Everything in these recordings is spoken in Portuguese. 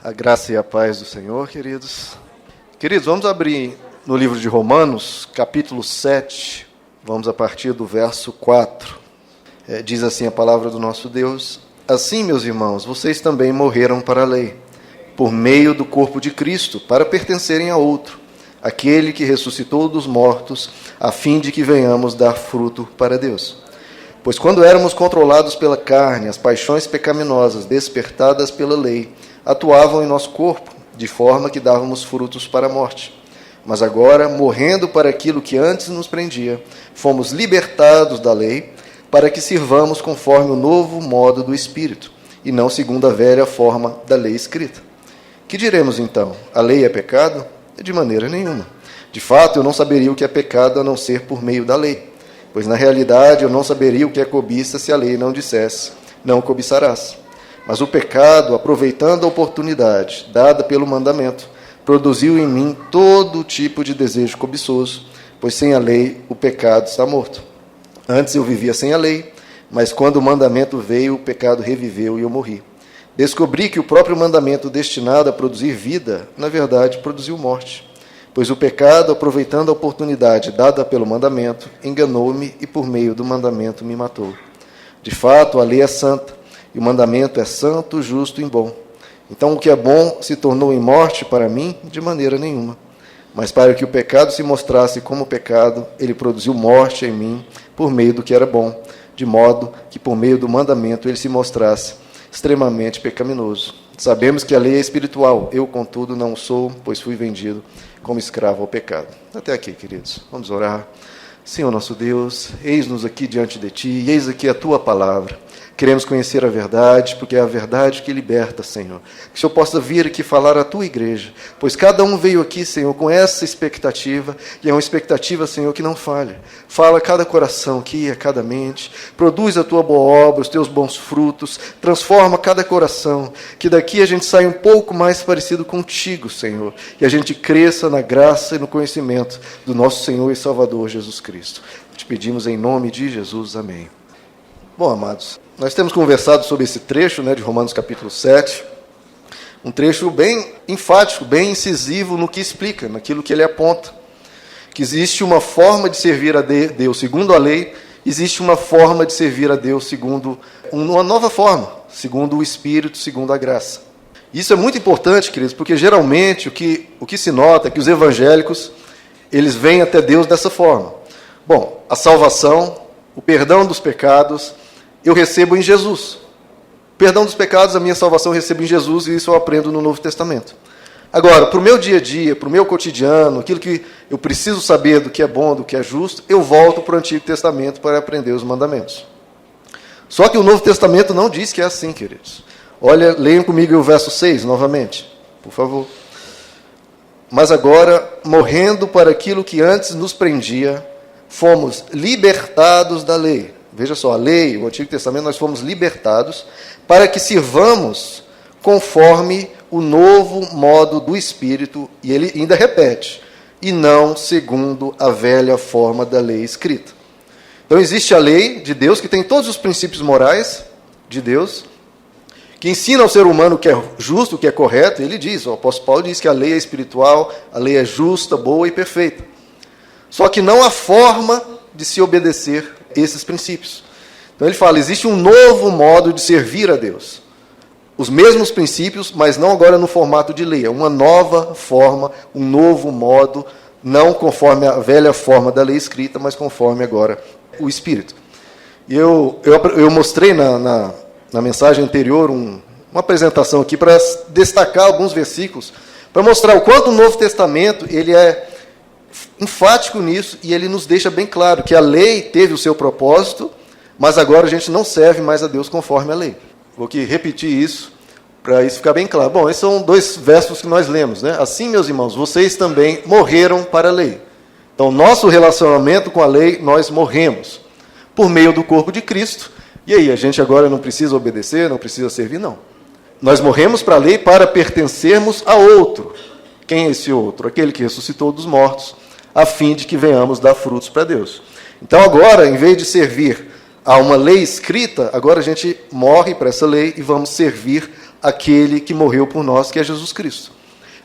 A graça e a paz do Senhor, queridos. Queridos, vamos abrir no livro de Romanos, capítulo 7, vamos a partir do verso 4. Diz assim a palavra do nosso Deus: Assim, meus irmãos, vocês também morreram para a lei, por meio do corpo de Cristo, para pertencerem a outro, aquele que ressuscitou dos mortos, a fim de que venhamos dar fruto para Deus. Pois quando éramos controlados pela carne, as paixões pecaminosas despertadas pela lei atuavam em nosso corpo, de forma que dávamos frutos para a morte. Mas agora, morrendo para aquilo que antes nos prendia, fomos libertados da lei, para que sirvamos conforme o novo modo do Espírito, e não segundo a velha forma da lei escrita. Que diremos então? A lei é pecado? De maneira nenhuma. De fato, eu não saberia o que é pecado a não ser por meio da lei. Pois na realidade eu não saberia o que é cobiça se a lei não dissesse: não cobiçarás. Mas o pecado, aproveitando a oportunidade dada pelo mandamento, produziu em mim todo tipo de desejo cobiçoso, pois sem a lei o pecado está morto. Antes eu vivia sem a lei, mas quando o mandamento veio, o pecado reviveu e eu morri. Descobri que o próprio mandamento destinado a produzir vida, na verdade, produziu morte. Pois o pecado, aproveitando a oportunidade dada pelo mandamento, enganou-me e por meio do mandamento me matou. De fato, a lei é santa, e o mandamento é santo, justo e bom. Então o que é bom se tornou em morte para mim? De maneira nenhuma. Mas para que o pecado se mostrasse como pecado, ele produziu morte em mim por meio do que era bom, de modo que por meio do mandamento ele se mostrasse extremamente pecaminoso. Sabemos que a lei é espiritual, eu, contudo, não sou, pois fui vendido como escravo ao pecado. Até aqui, queridos. Vamos orar. Senhor nosso Deus, eis-nos aqui diante de Ti, e eis aqui a Tua palavra. Queremos conhecer a verdade, porque é a verdade que liberta, Senhor. Que o Senhor possa vir aqui falar à Tua igreja, pois cada um veio aqui, Senhor, com essa expectativa, e é uma expectativa, Senhor, que não falha. Fala a cada coração aqui, a cada mente, produz a Tua boa obra, os Teus bons frutos, transforma cada coração, que daqui a gente saia um pouco mais parecido contigo, Senhor, e a gente cresça na graça e no conhecimento do nosso Senhor e Salvador Jesus Cristo. Te pedimos em nome de Jesus, amém. Bom, amados, nós temos conversado sobre esse trecho, de Romanos capítulo 7, um trecho bem enfático, bem incisivo no que explica, naquilo que ele aponta, que existe uma forma de servir a Deus segundo a lei, existe uma forma de servir a Deus segundo uma nova forma, segundo o Espírito, segundo a graça. Isso é muito importante, queridos, porque geralmente o que se nota é que os evangélicos, eles vêm até Deus dessa forma. Bom, a salvação, o perdão dos pecados, eu recebo em Jesus. Perdão dos pecados, a minha salvação eu recebo em Jesus, e isso eu aprendo no Novo Testamento. Agora, para o meu dia a dia, para o meu cotidiano, aquilo que eu preciso saber do que é bom, do que é justo, eu volto para o Antigo Testamento para aprender os mandamentos. Só que o Novo Testamento não diz que é assim, queridos. Olha, leiam comigo o verso 6, novamente, por favor. Mas agora, morrendo para aquilo que antes nos prendia, fomos libertados da lei. Veja só, a lei, o Antigo Testamento, nós fomos libertados para que sirvamos conforme o novo modo do Espírito, e ele ainda repete, e não segundo a velha forma da lei escrita. Então existe a lei de Deus, que tem todos os princípios morais de Deus, que ensina ao ser humano o que é justo, o que é correto. Ele diz, o apóstolo Paulo diz que a lei é espiritual, a lei é justa, boa e perfeita. Só que não há forma de se obedecer esses princípios. Então ele fala, existe um novo modo de servir a Deus. Os mesmos princípios, mas não agora no formato de lei. É uma nova forma, um novo modo, não conforme a velha forma da lei escrita, mas conforme agora o Espírito. E eu mostrei na mensagem anterior uma apresentação aqui para destacar alguns versículos, para mostrar o quanto o Novo Testamento ele é enfático nisso, e ele nos deixa bem claro que a lei teve o seu propósito, mas agora a gente não serve mais a Deus conforme a lei. Vou aqui repetir isso, para isso ficar bem claro. Bom, esses são dois versos que nós lemos, Assim, meus irmãos, vocês também morreram para a lei. Então, nosso relacionamento com a lei, nós morremos por meio do corpo de Cristo. E aí, a gente agora não precisa obedecer, não precisa servir, não. Nós morremos para a lei para pertencermos a outro. Quem é esse outro? Aquele que ressuscitou dos mortos, a fim de que venhamos dar frutos para Deus. Então agora, em vez de servir a uma lei escrita, agora a gente morre para essa lei e vamos servir aquele que morreu por nós, que é Jesus Cristo.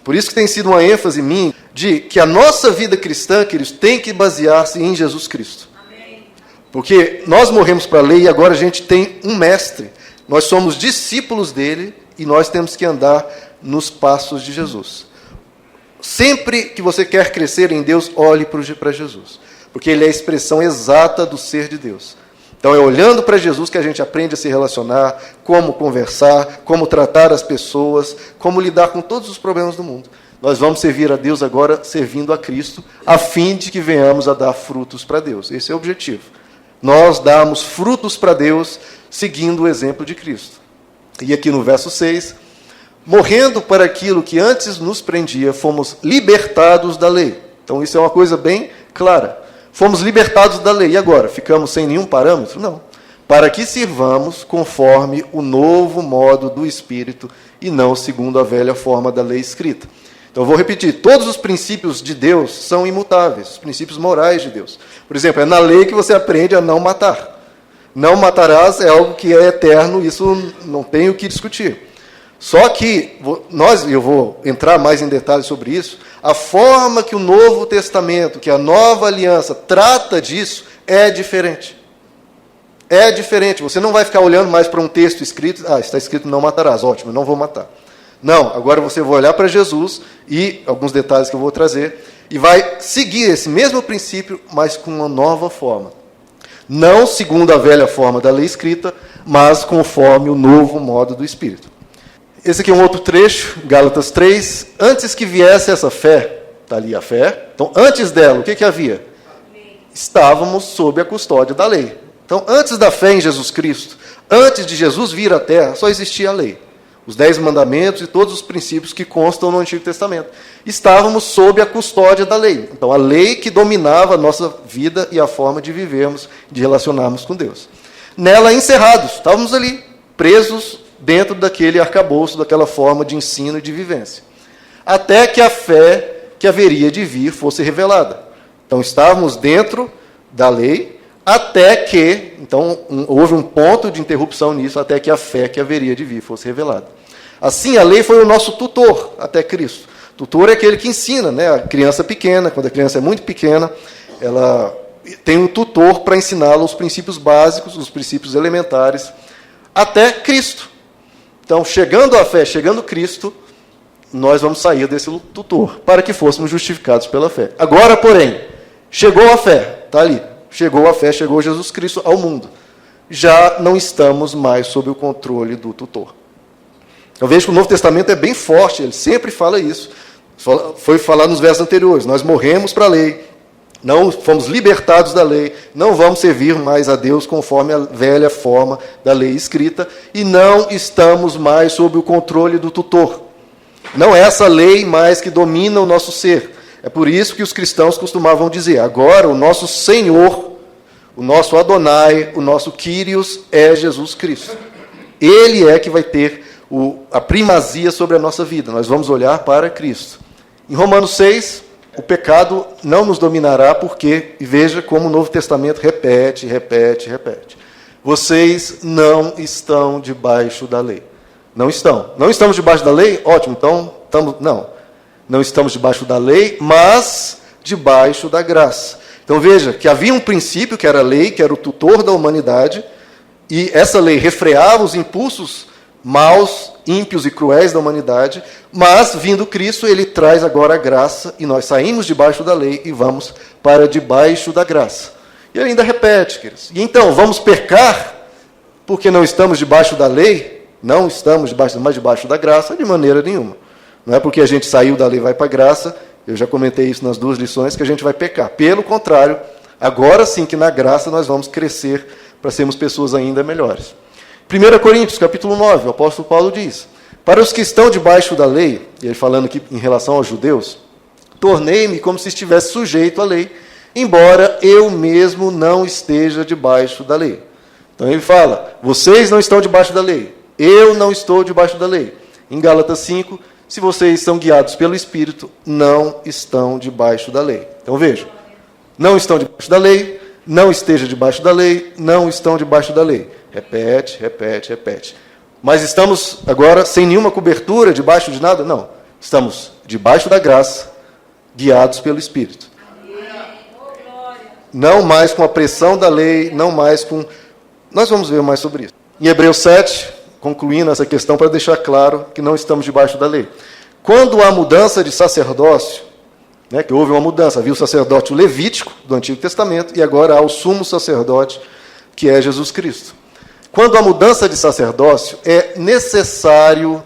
Por isso que tem sido uma ênfase minha de que a nossa vida cristã, queridos, tem que basear-se em Jesus Cristo. Amém. Porque nós morremos para a lei e agora a gente tem um mestre. Nós somos discípulos dele e nós temos que andar nos passos de Jesus. Sempre que você quer crescer em Deus, olhe para Jesus. Porque ele é a expressão exata do ser de Deus. Então é olhando para Jesus que a gente aprende a se relacionar, como conversar, como tratar as pessoas, como lidar com todos os problemas do mundo. Nós vamos servir a Deus agora servindo a Cristo, a fim de que venhamos a dar frutos para Deus. Esse é o objetivo. Nós damos frutos para Deus seguindo o exemplo de Cristo. E aqui no verso 6, morrendo para aquilo que antes nos prendia, fomos libertados da lei. Então isso é uma coisa bem clara. Fomos libertados da lei. E agora? Ficamos sem nenhum parâmetro? Não. Para que sirvamos conforme o novo modo do Espírito e não segundo a velha forma da lei escrita. Então, eu vou repetir. Todos os princípios de Deus são imutáveis. Os princípios morais de Deus. Por exemplo, é na lei que você aprende a não matar. Não matarás é algo que é eterno. Isso não tem o que discutir. Só que, eu vou entrar mais em detalhes sobre isso, a forma que o Novo Testamento, que a Nova Aliança trata disso, é diferente. É diferente. Você não vai ficar olhando mais para um texto escrito, está escrito não matarás, ótimo, não vou matar. Não, agora você vai olhar para Jesus e alguns detalhes que eu vou trazer, e vai seguir esse mesmo princípio, mas com uma nova forma. Não segundo a velha forma da lei escrita, mas conforme o novo modo do Espírito. Esse aqui é um outro trecho, Gálatas 3. Antes que viesse essa fé, está ali a fé. Então, antes dela, o que havia? Estávamos sob a custódia da lei. Então, antes da fé em Jesus Cristo, antes de Jesus vir à Terra, só existia a lei. Os 10 mandamentos e todos os princípios que constam no Antigo Testamento. Estávamos sob a custódia da lei. Então, a lei que dominava a nossa vida e a forma de vivermos, de relacionarmos com Deus. Nela, encerrados, estávamos ali, presos dentro daquele arcabouço, daquela forma de ensino e de vivência. Até que a fé que haveria de vir fosse revelada. Então, estávamos dentro da lei, até que, então, houve um ponto de interrupção nisso, até que a fé que haveria de vir fosse revelada. Assim, a lei foi o nosso tutor até Cristo. Tutor é aquele que ensina, né? A criança pequena, quando a criança é muito pequena, ela tem um tutor para ensiná-la os princípios básicos, os princípios elementares, até Cristo. Então, chegando à fé, chegando Cristo, nós vamos sair desse tutor, para que fôssemos justificados pela fé. Agora, porém, chegou a fé, está ali, chegou a fé, chegou Jesus Cristo ao mundo. Já não estamos mais sob o controle do tutor. Eu vejo que o Novo Testamento é bem forte, ele sempre fala isso. Foi falar nos versos anteriores, nós morremos para a lei, não fomos libertados da lei, não vamos servir mais a Deus conforme a velha forma da lei escrita, e não estamos mais sob o controle do tutor. Não é essa lei mais que domina o nosso ser. É por isso que os cristãos costumavam dizer, agora o nosso Senhor, o nosso Adonai, o nosso Kyrios é Jesus Cristo. Ele é que vai ter a primazia sobre a nossa vida. Nós vamos olhar para Cristo. Em Romanos 6... o pecado não nos dominará, porque, e veja como o Novo Testamento repete. Vocês não estão debaixo da lei. Não estão. Não estamos debaixo da lei? Ótimo, então, não estamos debaixo da lei, mas debaixo da graça. Então veja que havia um princípio, que era a lei, que era o tutor da humanidade, e essa lei refreava os impulsos maus, ímpios e cruéis da humanidade, mas, vindo Cristo, ele traz agora a graça, e nós saímos debaixo da lei e vamos para debaixo da graça. E ele ainda repete, queridos. E então, vamos pecar porque não estamos debaixo da lei? Não estamos mais debaixo da graça de maneira nenhuma. Não é porque a gente saiu da lei e vai para a graça, eu já comentei isso nas 2 lições, que a gente vai pecar. Pelo contrário, agora sim que na graça nós vamos crescer para sermos pessoas ainda melhores. 1 Coríntios, capítulo 9, o apóstolo Paulo diz, para os que estão debaixo da lei, ele falando aqui em relação aos judeus, tornei-me como se estivesse sujeito à lei, embora eu mesmo não esteja debaixo da lei. Então ele fala, vocês não estão debaixo da lei, eu não estou debaixo da lei. Em Gálatas 5, se vocês são guiados pelo Espírito, não estão debaixo da lei. Então veja, não estão debaixo da lei, não esteja debaixo da lei, não estão debaixo da lei. Repete. Mas estamos agora sem nenhuma cobertura, debaixo de nada? Não. Estamos debaixo da graça, guiados pelo Espírito. Não mais com a pressão da lei, não mais com... Nós vamos ver mais sobre isso. Em Hebreus 7, concluindo essa questão para deixar claro que não estamos debaixo da lei. Quando há mudança de sacerdócio, né, que houve uma mudança, havia o sacerdócio levítico do Antigo Testamento e agora há o sumo sacerdote, que é Jesus Cristo. Quando há mudança de sacerdócio, é necessário,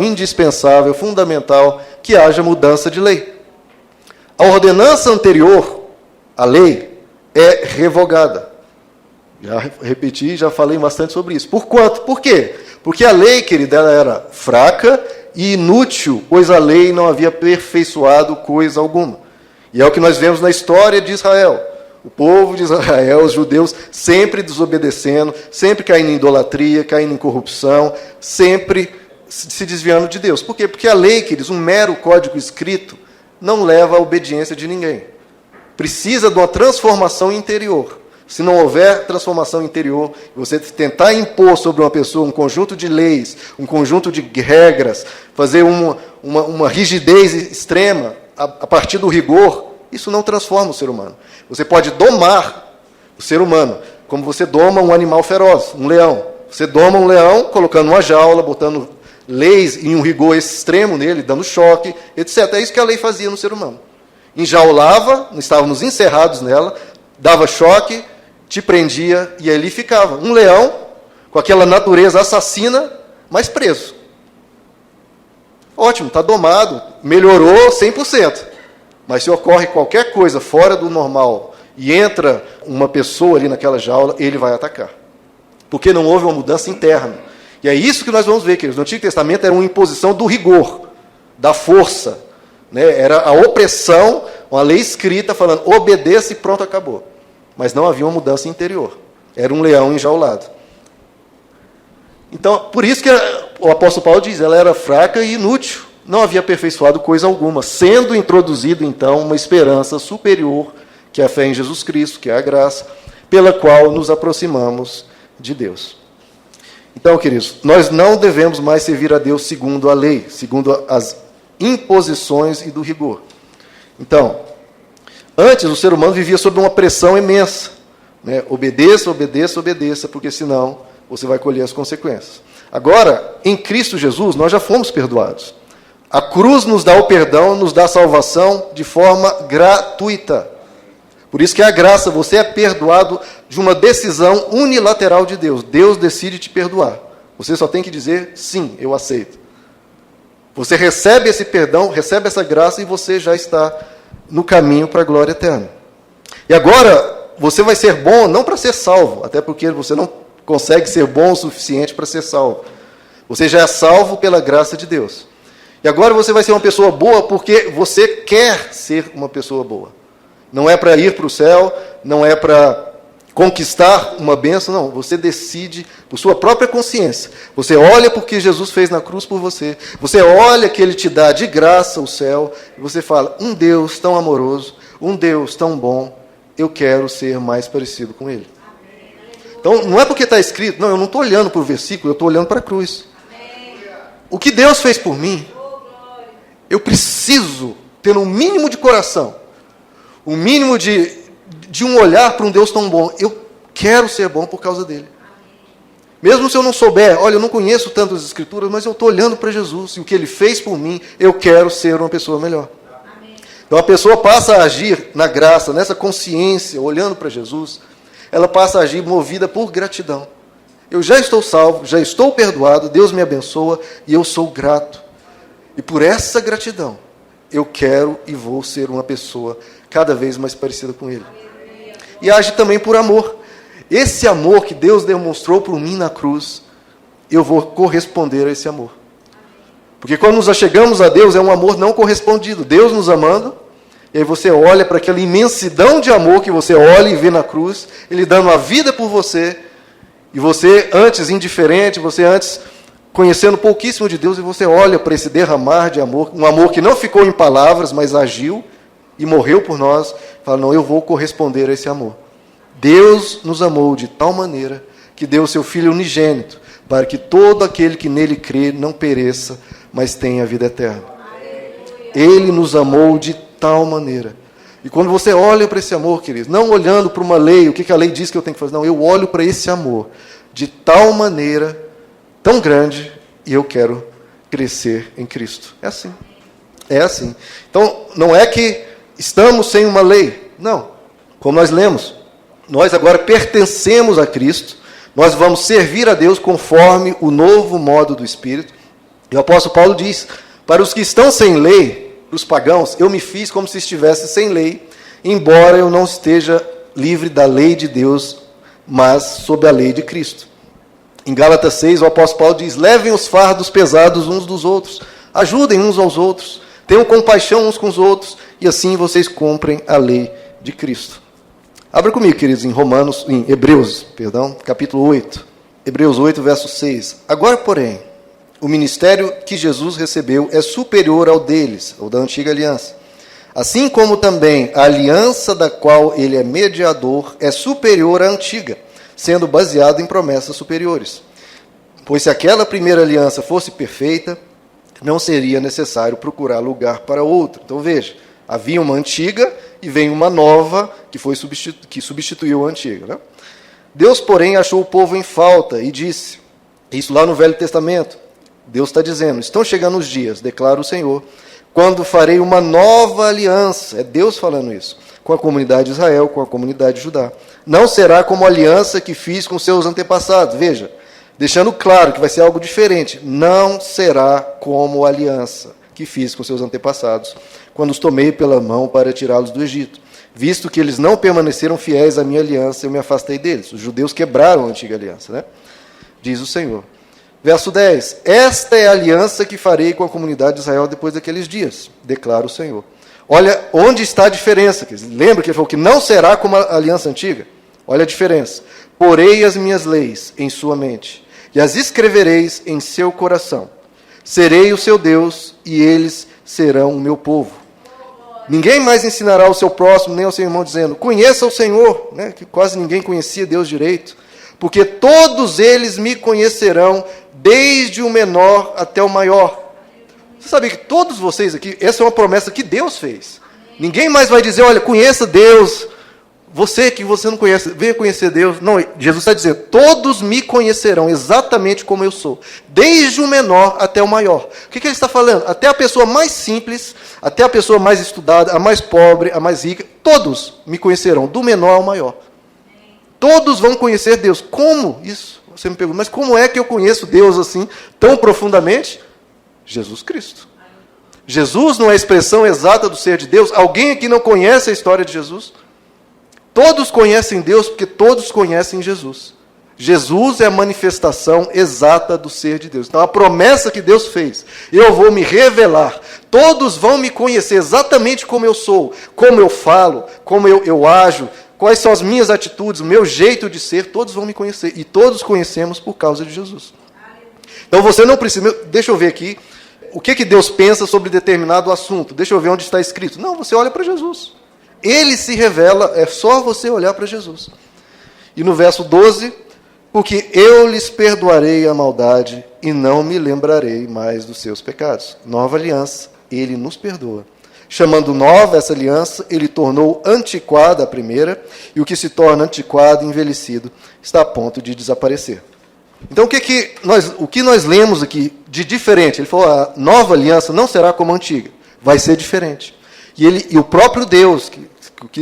indispensável, fundamental que haja mudança de lei. A ordenança anterior à lei é revogada. Já repeti, já falei bastante sobre isso. Por quanto? Por quê? Porque a lei, querida, ela era fraca e inútil, pois a lei não havia aperfeiçoado coisa alguma. E é o que nós vemos na história de Israel. O povo de Israel, os judeus, sempre desobedecendo, sempre caindo em idolatria, caindo em corrupção, sempre se desviando de Deus. Por quê? Porque a lei, queridos, um mero código escrito, não leva à obediência de ninguém. Precisa de uma transformação interior. Se não houver transformação interior, você tentar impor sobre uma pessoa um conjunto de leis, um conjunto de regras, fazer uma rigidez extrema a partir do rigor, isso não transforma o ser humano. Você pode domar o ser humano, como você doma um animal feroz, um leão. Você doma um leão colocando uma jaula, botando leis em um rigor extremo nele, dando choque, etc. É isso que a lei fazia no ser humano. Enjaulava, estávamos encerrados nela, dava choque, te prendia e ali ficava. Um leão, com aquela natureza assassina, mas preso. Ótimo, está domado, melhorou 100%. Mas se ocorre qualquer coisa fora do normal e entra uma pessoa ali naquela jaula, ele vai atacar. Porque não houve uma mudança interna. E é isso que nós vamos ver, queridos. No Antigo Testamento era uma imposição do rigor, da força. Né? Era a opressão, uma lei escrita falando, obedeça e pronto, acabou. Mas não havia uma mudança interior. Era um leão enjaulado. Então, por isso que o apóstolo Paulo diz, ela era fraca e inútil, não havia aperfeiçoado coisa alguma, sendo introduzido, então, uma esperança superior, que é a fé em Jesus Cristo, que é a graça, pela qual nos aproximamos de Deus. Então, queridos, nós não devemos mais servir a Deus segundo a lei, segundo as imposições e do rigor. Então, antes o ser humano vivia sob uma pressão imensa. Né? Obedeça, obedeça, obedeça, porque senão você vai colher as consequências. Agora, em Cristo Jesus, nós já fomos perdoados. A cruz nos dá o perdão, nos dá a salvação de forma gratuita. Por isso que é a graça, você é perdoado de uma decisão unilateral de Deus. Deus decide te perdoar. Você só tem que dizer, sim, eu aceito. Você recebe esse perdão, recebe essa graça e você já está no caminho para a glória eterna. E agora, você vai ser bom não para ser salvo, até porque você não consegue ser bom o suficiente para ser salvo. Você já é salvo pela graça de Deus. E agora você vai ser uma pessoa boa porque você quer ser uma pessoa boa. Não é para ir para o céu, não é para conquistar uma bênção, não. Você decide por sua própria consciência. Você olha porque Jesus fez na cruz por você. Você olha que Ele te dá de graça o céu. E você fala, um Deus tão amoroso, um Deus tão bom, eu quero ser mais parecido com Ele. Então, não é porque está escrito, não, eu não estou olhando para o versículo, eu estou olhando para a cruz. O que Deus fez por mim, eu preciso ter um mínimo de coração, um mínimo de um olhar para um Deus tão bom. Eu quero ser bom por causa dele. Mesmo se eu não souber, olha, eu não conheço tanto as Escrituras, mas eu estou olhando para Jesus, e o que Ele fez por mim, eu quero ser uma pessoa melhor. Então a pessoa passa a agir na graça, nessa consciência, olhando para Jesus, ela passa a agir movida por gratidão. Eu já estou salvo, já estou perdoado, Deus me abençoa, e eu sou grato. E por essa gratidão, eu quero e vou ser uma pessoa cada vez mais parecida com Ele. E age também por amor. Esse amor que Deus demonstrou por mim na cruz, eu vou corresponder a esse amor. Porque quando nos achegamos a Deus, é um amor não correspondido. Deus nos amando, e aí você olha para aquela imensidão de amor que você olha e vê na cruz, Ele dando a vida por você, e você antes indiferente, você antes conhecendo pouquíssimo de Deus, e você olha para esse derramar de amor, um amor que não ficou em palavras, mas agiu e morreu por nós, fala, não, eu vou corresponder a esse amor. Deus nos amou de tal maneira que deu o seu Filho unigênito, para que todo aquele que nele crê não pereça, mas tenha a vida eterna. Ele nos amou de tal maneira. E quando você olha para esse amor, queridos, não olhando para uma lei, o que a lei diz que eu tenho que fazer, não, eu olho para esse amor de tal maneira, tão grande, e eu quero crescer em Cristo. É assim. É assim. Então, não é que estamos sem uma lei. Não. Como nós lemos, nós agora pertencemos a Cristo, nós vamos servir a Deus conforme o novo modo do Espírito. E o apóstolo Paulo diz, para os que estão sem lei, para os pagãos, eu me fiz como se estivesse sem lei, embora eu não esteja livre da lei de Deus, mas sob a lei de Cristo. Em Gálatas 6, o apóstolo Paulo diz, levem os fardos pesados uns dos outros, ajudem uns aos outros, tenham compaixão uns com os outros, e assim vocês cumprem a lei de Cristo. Abra comigo, queridos, em Hebreus, capítulo 8. Hebreus 8, verso 6. Agora, porém, o ministério que Jesus recebeu é superior ao deles, ou da antiga aliança. Assim como também a aliança da qual ele é mediador é superior à antiga, sendo baseada em promessas superiores. Pois se aquela primeira aliança fosse perfeita, não seria necessário procurar lugar para outra. Então veja, havia uma antiga e vem uma nova que substituiu a antiga. Né? Deus, porém, achou o povo em falta e disse, isso lá no Velho Testamento, Deus está dizendo, estão chegando os dias, declara o Senhor, quando farei uma nova aliança, é Deus falando isso, com a comunidade de Israel, com a comunidade de Judá. Não será como a aliança que fiz com seus antepassados. Veja, deixando claro que vai ser algo diferente. Não será como a aliança que fiz com seus antepassados, quando os tomei pela mão para tirá-los do Egito. Visto que eles não permaneceram fiéis à minha aliança, eu me afastei deles. Os judeus quebraram a antiga aliança, né? Diz o Senhor. Verso 10. Esta é a aliança que farei com a comunidade de Israel depois daqueles dias, declara o Senhor. Olha onde está a diferença. Lembra que ele falou que não será como a aliança antiga? Olha a diferença. Porei as minhas leis em sua mente, e as escrevereis em seu coração. Serei o seu Deus, e eles serão o meu povo. Ninguém mais ensinará ao seu próximo, nem ao seu irmão, dizendo, conheça o Senhor, né? Que quase ninguém conhecia Deus direito, porque todos eles me conhecerão, desde o menor até o maior. Você sabe que todos vocês aqui, essa é uma promessa que Deus fez. Ninguém mais vai dizer, olha, conheça Deus. Você que você não conhece, venha conhecer Deus. Não, Jesus está dizendo, todos me conhecerão exatamente como eu sou. Desde o menor até o maior. O que ele está falando? Até a pessoa mais simples, até a pessoa mais estudada, a mais pobre, a mais rica, todos me conhecerão, do menor ao maior. Todos vão conhecer Deus. Como isso? Você me pergunta, mas como é que eu conheço Deus assim, tão profundamente? Jesus Cristo. Jesus não é a expressão exata do ser de Deus. Alguém aqui não conhece a história de Jesus? Todos conhecem Deus porque todos conhecem Jesus. Jesus é a manifestação exata do ser de Deus. Então, a promessa que Deus fez, eu vou me revelar, todos vão me conhecer exatamente como eu sou, como eu falo, como eu ajo, quais são as minhas atitudes, o meu jeito de ser, todos vão me conhecer. E todos conhecemos por causa de Jesus. Então você não precisa... Deixa eu ver aqui, o que Deus pensa sobre determinado assunto. Deixa eu ver onde está escrito. Não, você olha para Jesus. Ele se revela, é só você olhar para Jesus. E no verso 12, porque eu lhes perdoarei a maldade e não me lembrarei mais dos seus pecados. Nova aliança, ele nos perdoa. Chamando nova essa aliança, ele tornou antiquada a primeira, e o que se torna antiquado e envelhecido está a ponto de desaparecer. Então, o que nós lemos aqui de diferente? Ele falou, a nova aliança não será como a antiga, vai ser diferente. E o próprio Deus,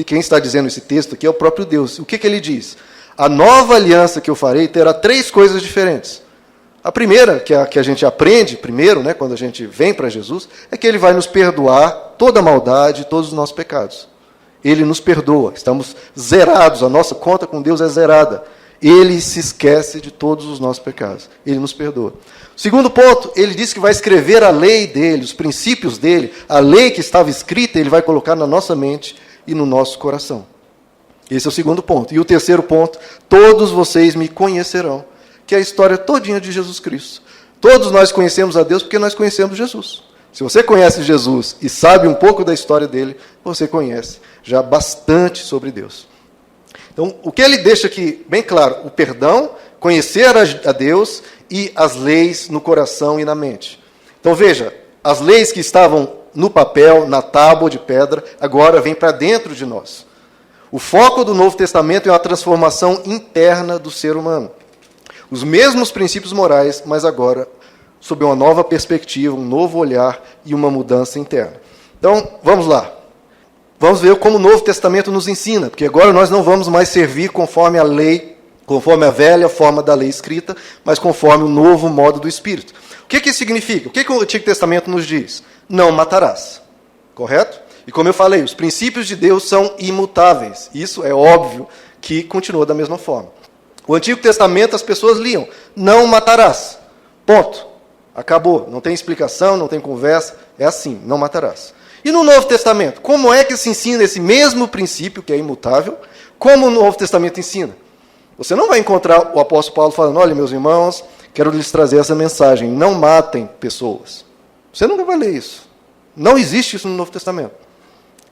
quem está dizendo esse texto aqui é o próprio Deus. O que ele diz? A nova aliança que eu farei terá 3 coisas diferentes. A primeira, que a gente aprende primeiro, né, quando a gente vem para Jesus, é que ele vai nos perdoar toda a maldade, todos os nossos pecados. Ele nos perdoa, estamos zerados, a nossa conta com Deus é zerada. Ele se esquece de todos os nossos pecados. Ele nos perdoa. Segundo ponto, ele diz que vai escrever a lei dele, os princípios dele, a lei que estava escrita, ele vai colocar na nossa mente e no nosso coração. Esse é o segundo ponto. E o terceiro ponto, todos vocês me conhecerão, que é a história todinha de Jesus Cristo. Todos nós conhecemos a Deus porque nós conhecemos Jesus. Se você conhece Jesus e sabe um pouco da história dele, você conhece já bastante sobre Deus. Então, o que ele deixa aqui bem claro, o perdão, conhecer a Deus e as leis no coração e na mente. Então veja, as leis que estavam no papel, na tábua de pedra, agora vêm para dentro de nós. O foco do Novo Testamento é a transformação interna do ser humano. Os mesmos princípios morais, mas agora sob uma nova perspectiva, um novo olhar e uma mudança interna. Então, vamos lá. Vamos ver como o Novo Testamento nos ensina, porque agora nós não vamos mais servir conforme a lei, conforme a velha forma da lei escrita, mas conforme o novo modo do Espírito. O que isso significa? O que o Antigo Testamento nos diz? Não matarás. Correto? E como eu falei, os princípios de Deus são imutáveis. Isso é óbvio que continua da mesma forma. O Antigo Testamento as pessoas liam, não matarás. Ponto. Acabou. Não tem explicação, não tem conversa. É assim, não matarás. E no Novo Testamento, como é que se ensina esse mesmo princípio, que é imutável, como o Novo Testamento ensina? Você não vai encontrar o apóstolo Paulo falando, olha, meus irmãos, quero lhes trazer essa mensagem, não matem pessoas. Você nunca vai ler isso. Não existe isso no Novo Testamento.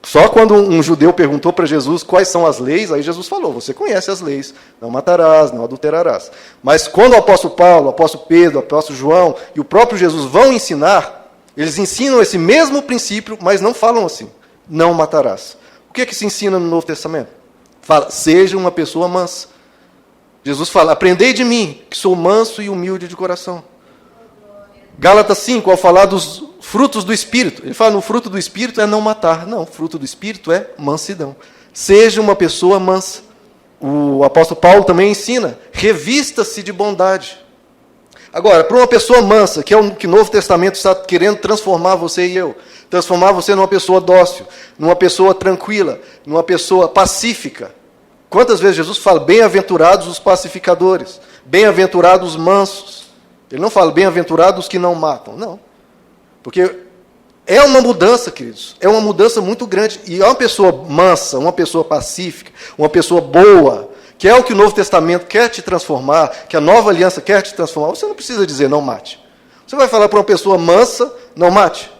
Só quando um judeu perguntou para Jesus quais são as leis, aí Jesus falou, você conhece as leis, não matarás, não adulterarás. Mas quando o apóstolo Paulo, o apóstolo Pedro, o apóstolo João e o próprio Jesus vão ensinar, eles ensinam esse mesmo princípio, mas não falam assim, não matarás. O que é que se ensina no Novo Testamento? Fala, seja uma pessoa mansa. Jesus fala, aprendei de mim, que sou manso e humilde de coração. Gálatas 5, ao falar dos frutos do Espírito, ele fala, no fruto do Espírito é não matar. Não, o fruto do Espírito é mansidão. Seja uma pessoa mansa. O apóstolo Paulo também ensina, revista-se de bondade. Agora, para uma pessoa mansa, que é o que o Novo Testamento está querendo transformar você e eu, transformar você numa pessoa dócil, numa pessoa tranquila, numa pessoa pacífica. Quantas vezes Jesus fala, bem-aventurados os pacificadores, bem-aventurados os mansos. Ele não fala, bem-aventurados os que não matam. Não. Porque é uma mudança, queridos, é uma mudança muito grande. E é uma pessoa mansa, uma pessoa pacífica, uma pessoa boa, que é o que o Novo Testamento quer te transformar, que a nova aliança quer te transformar, você não precisa dizer não mate. Você vai falar para uma pessoa mansa, não mate.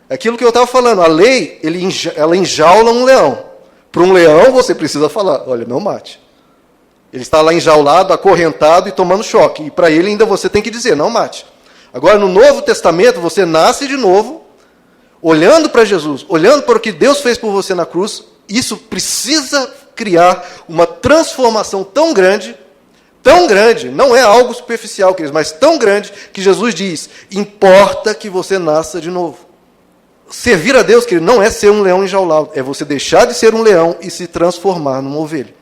É aquilo que eu estava falando, a lei, ela enjaula um leão. Para um leão, você precisa falar, olha, não mate. Ele está lá enjaulado, acorrentado e tomando choque. E para ele ainda você tem que dizer, não mate. Agora, no Novo Testamento, você nasce de novo, olhando para Jesus, olhando para o que Deus fez por você na cruz. Isso precisa criar uma transformação tão grande, não é algo superficial, queridos, mas tão grande, que Jesus diz, importa que você nasça de novo. Servir a Deus, querido, não é ser um leão enjaulado, é você deixar de ser um leão e se transformar numa ovelha.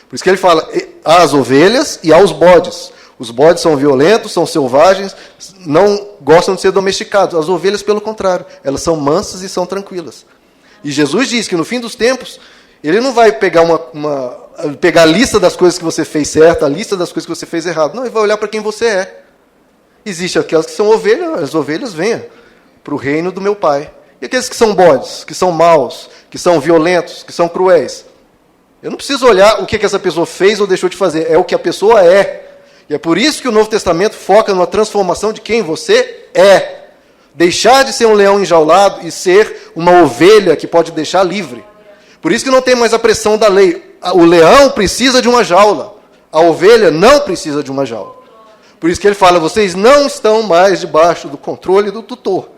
Por isso que ele fala, às ovelhas e aos bodes. Os bodes são violentos, são selvagens, não gostam de ser domesticados. As ovelhas, pelo contrário, elas são mansas e são tranquilas. E Jesus diz que no fim dos tempos, ele não vai pegar pegar a lista das coisas que você fez certo, a lista das coisas que você fez errado. Não, ele vai olhar para quem você é. Existem aquelas que são ovelhas, as ovelhas venham para o reino do meu Pai. E aqueles que são bodes, que são maus, que são violentos, que são cruéis. Eu não preciso olhar o que essa pessoa fez ou deixou de fazer, é o que a pessoa é. E é por isso que o Novo Testamento foca numa transformação de quem você é. Deixar de ser um leão enjaulado e ser uma ovelha que pode deixar livre. Por isso que não tem mais a pressão da lei. O leão precisa de uma jaula. A ovelha não precisa de uma jaula. Por isso que ele fala, vocês não estão mais debaixo do controle do tutor.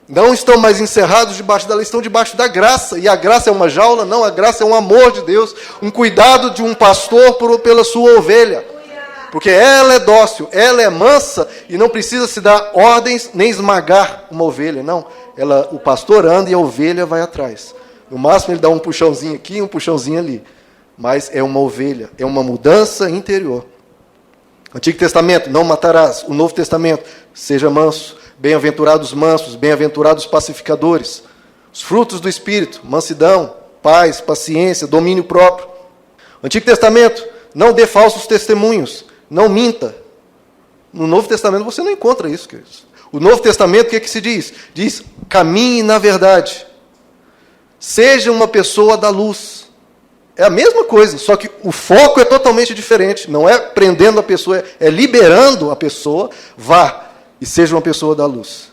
Não estão mais encerrados debaixo da lei, estão debaixo da graça. E a graça é uma jaula? Não, a graça é um amor de Deus, um cuidado de um pastor pela sua ovelha. Porque ela é dócil, ela é mansa e não precisa se dar ordens nem esmagar uma ovelha. Não, o pastor anda e a ovelha vai atrás. No máximo ele dá um puxãozinho aqui, um puxãozinho ali. Mas é uma ovelha, é uma mudança interior. Antigo Testamento, não matarás. O Novo Testamento, seja manso. Bem-aventurados mansos, bem-aventurados pacificadores. Os frutos do Espírito, mansidão, paz, paciência, domínio próprio. Antigo Testamento, não dê falsos testemunhos, não minta. No Novo Testamento você não encontra isso, queridos. O Novo Testamento, o que se diz? Diz, caminhe na verdade. Seja uma pessoa da luz. É a mesma coisa, só que o foco é totalmente diferente. Não é prendendo a pessoa, é liberando a pessoa. Vá e seja uma pessoa da luz.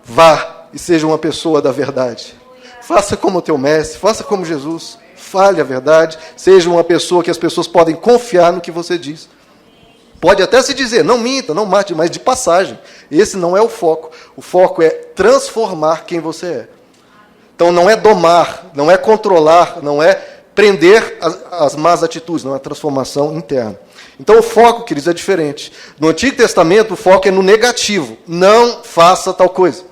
Vá e seja uma pessoa da verdade. Faça como o teu mestre, faça como Jesus. Fale a verdade, seja uma pessoa que as pessoas podem confiar no que você diz. Pode até se dizer, não minta, não mate, mas de passagem. Esse não é o foco. O foco é transformar quem você é. Então não é domar, não é controlar, não é prender as más atitudes, não é transformação interna. Então o foco, queridos, é diferente. No Antigo Testamento o foco é no negativo. Não faça tal coisa.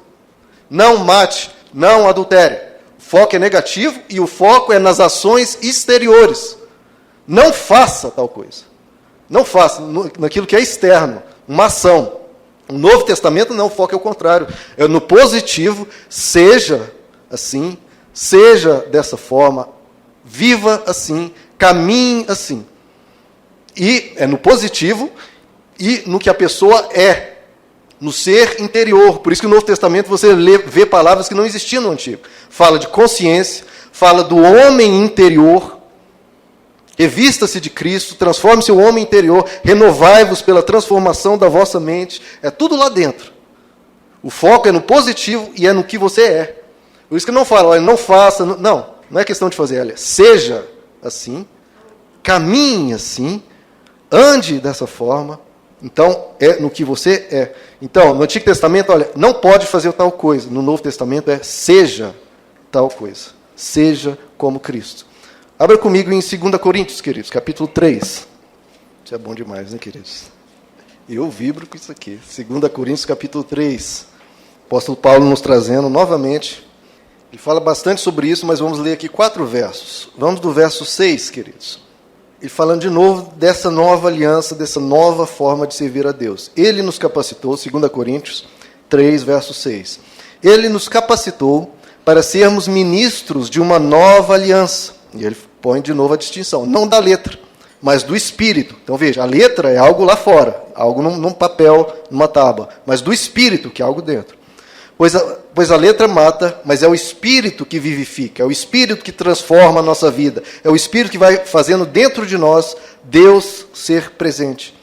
Não mate, não adultere. O foco é negativo e o foco é nas ações exteriores. Não faça tal coisa. Não faça naquilo que é externo, uma ação. No Novo Testamento não, o foco é o contrário. É no positivo, seja assim, seja dessa forma, viva assim, caminhe assim. E é no positivo e no que a pessoa é, no ser interior. Por isso que no Novo Testamento você vê palavras que não existiam no Antigo. Fala de consciência, fala do homem interior. Revista-se de Cristo, transforme seu homem interior, renovai-vos pela transformação da vossa mente. É tudo lá dentro. O foco é no positivo e é no que você é. Por isso que não fala, olha, não faça, não é questão de fazer, olha, seja assim, caminhe assim, ande dessa forma, então é no que você é. Então, no Antigo Testamento, olha, não pode fazer tal coisa. No Novo Testamento é seja tal coisa. Seja como Cristo. Abra comigo em 2 Coríntios, queridos, capítulo 3. Isso é bom demais, né, queridos? Eu vibro com isso aqui. 2 Coríntios, capítulo 3. O apóstolo Paulo nos trazendo novamente. Ele fala bastante sobre isso, mas vamos ler aqui 4 versos. Vamos do verso 6, queridos. Ele falando de novo dessa nova aliança, dessa nova forma de servir a Deus. Ele nos capacitou, 2 Coríntios 3, verso 6. Ele nos capacitou para sermos ministros de uma nova aliança. E ele põe de novo a distinção, não da letra, mas do espírito. Então veja, a letra é algo lá fora, algo num papel, numa tábua, mas do espírito, que é algo dentro. Pois a letra mata, mas é o espírito que vivifica, é o espírito que transforma a nossa vida, é o espírito que vai fazendo dentro de nós Deus ser presente.